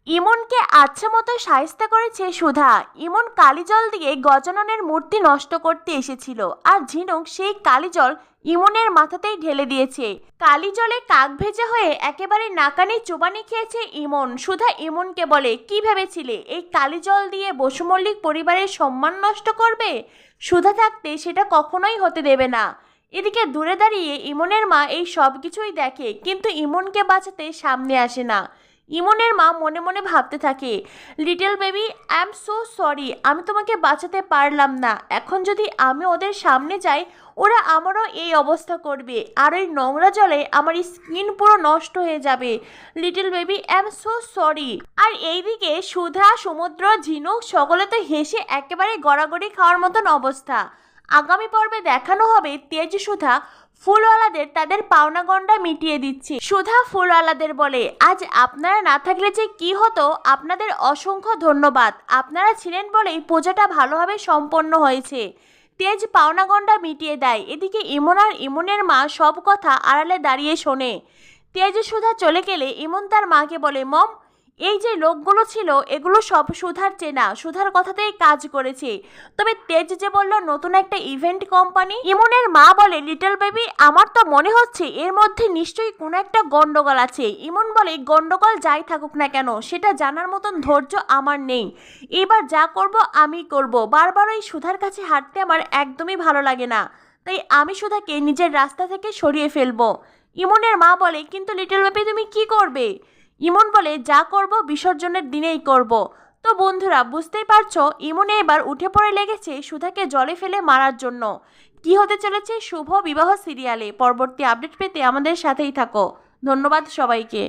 ইমনকে আচ্ছা মতো শায়েস্তা করেছে সুধা। ইমন কালিজল দিয়ে গজাননের মূর্তি নষ্ট করতে এসেছিল, আর ঝিনুক সেই কালিজল ইমনের মাথাতেই ঢেলে দিয়েছে। কালিজলে কাক ভেজা হয়ে একেবারে নাকানি চোবানি খেয়েছে ইমন। সুধা ইমনকে বলে, কি ভেবেছিলে এই কালিজল দিয়ে বসু মল্লিক পরিবারের সম্মান নষ্ট করবে? সুধা থাকতে সেটা কখনোই হতে দেবে না। এদিকে দূরে দাঁড়িয়ে ইমনের মা এই সব কিছুই দেখে, কিন্তু ইমনকে বাঁচাতে সামনে আসে না। ইমনের মা মনে মনে ভাবতে থাকে, little baby I am so sorry, আমি তোমাকে বাঁচাতে পারলাম না। এখন যদি আমি ওদের সামনে যাই, ওরা আমারও এই অবস্থা করবে, আর ওই নোংরা জলে আমার স্কিন পুরো নষ্ট হয়ে যাবে। Little baby I am so sorry. আর এইদিকে সুধা, সমুদ্র, ঝিনুক সকলে তো হেসে একেবারে গড়াগড়ি খাওয়ার মতন অবস্থা। আগামী পর্বে দেখানো হবে তেজ সুধা ফুলওয়ালাদের তাদের পাওনা গন্ডা মিটিয়ে দিচ্ছে। সুধা ফুলওয়ালাদের বলে, আজ আপনারা না থাকলে যে কি হতো, আপনাদের অসংখ্য ধন্যবাদ। আপনারা ছিলেন বলেই পূজাটা ভালোভাবে সম্পন্ন হয়েছে। তেজ পাওনা গন্ডা মিটিয়ে দেয়। এদিকে ইমন আর ইমনের মা সব কথা আড়ালে দাঁড়িয়ে শোনে। তেজ সুধা চলে গেলে ইমন তার মাকে বলে, মম, এই যে লোকগুলো ছিল এগুলো সব সুধার চেনা, সুধার কথাতেই কাজ করেছে। তবে তেজ যে বলল নতুন একটা ইভেন্ট কোম্পানি। ইমনের মা বলে, লিটল বেবি আমার তো মনে হচ্ছে এর মধ্যে নিশ্চয়ই কোনো একটা গন্ডগোল আছে। ইমন বলে, গন্ডগোল যাই থাকুক না কেন সেটা জানার মতন ধৈর্য আমার নেই। এবার যা করব আমি করব। বারবার ওই সুধার কাছে হাঁটতে আমার একদমই ভালো লাগে না, তাই আমি সুধাকে নিজের রাস্তা থেকে সরিয়ে ফেলবো। ইমনের মা বলে, কিন্তু লিটল বেবি তুমি কি করবে? ইমন বলে, যা করব বিসর্জনের দিনেই করব। তো বন্ধুরা বুঝতেই পারছো, ইমনে এবার উঠে পড়ে লেগেছে সুধাকে জলে ফেলে মারার জন্য। কি হতে চলেছে শুভ বিবাহ সিরিয়ালে, পরবর্তী আপডেট পেতে আমাদের সাথেই থাকো। ধন্যবাদ সবাইকে।